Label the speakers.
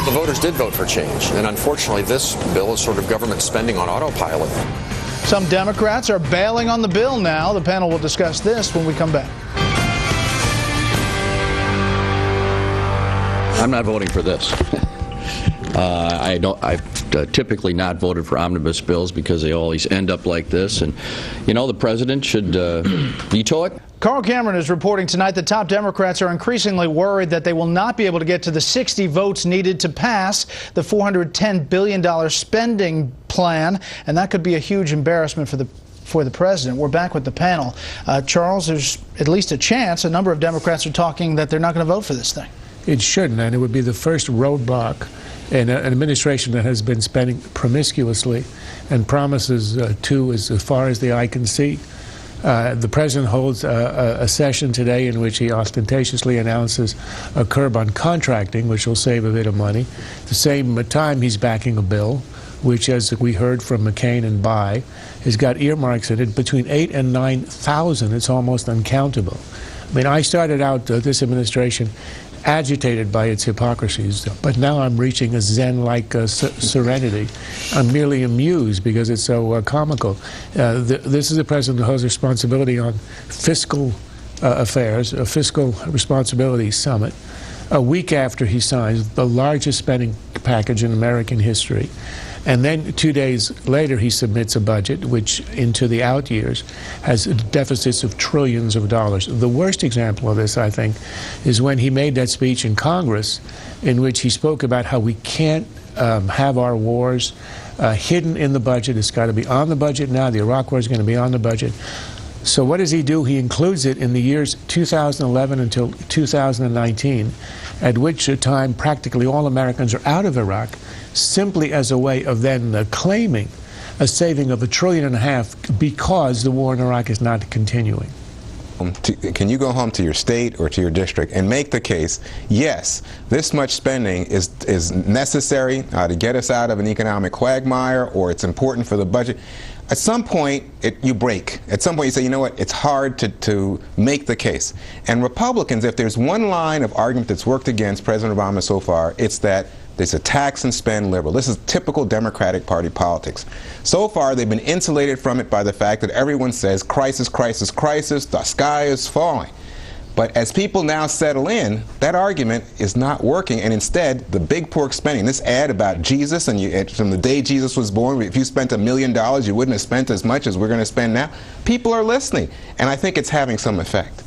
Speaker 1: The voters did vote for change, and unfortunately this bill is sort of government spending on autopilot.
Speaker 2: Some Democrats are bailing on the bill now. The panel will discuss this when we come back.
Speaker 3: I'm not voting for this. I've typically not voted for omnibus bills because they always end up like this, and you know, the president should veto it.
Speaker 2: Carl Cameron is reporting tonight that top Democrats are increasingly worried that they will not be able to get to the 60 votes needed to pass the $410 billion spending plan, and that could be a huge embarrassment for the president. We're back with the panel. Charles, there's at least a chance a number of Democrats are talking that they're not going to vote for this thing.
Speaker 4: It shouldn't, and it would be the first roadblock in an administration that has been spending promiscuously and promises to as far as the eye can see. The president holds a session today in which he ostentatiously announces a curb on contracting, which will save a bit of money. At the same time, he's backing a bill which, as we heard from McCain and Bai, has got earmarks in it between 8,000 and 9,000. It's almost uncountable. I mean, I started out this administration agitated by its hypocrisies, but now I'm reaching a Zen-like serenity. I'm merely amused because it's so comical. This is a president who holds responsibility on fiscal affairs, a fiscal responsibility summit, a week after he signs the largest spending package in American history. And then 2 days later, he submits a budget which, into the out years, has deficits of trillions of dollars. The worst example of this, I think, is when he made that speech in Congress in which he spoke about how we can't have our wars hidden in the budget. It's got to be on the budget now. The Iraq War is going to be on the budget. So what does he do? He includes it in the years 2011 until 2019, at which time practically all Americans are out of Iraq, simply as a way of then claiming a saving of $1.5 trillion because the war in Iraq is not continuing.
Speaker 5: Can you go home to your state or to your district and make the case, yes, this much spending is necessary to get us out of an economic quagmire, or it's important for the budget? At some point, you break. At some point, you say, you know what, it's hard to make the case. And Republicans, if there's one line of argument that's worked against President Obama so far, it's that there's a tax and spend liberal. This is typical Democratic Party politics. So far, they've been insulated from it by the fact that everyone says, crisis, crisis, crisis, the sky is falling. But as people now settle in, that argument is not working, and instead, the big pork spending, this ad about Jesus, and from the day Jesus was born, if you spent $1 million, you wouldn't have spent as much as we're going to spend now. People are listening, and I think it's having some effect.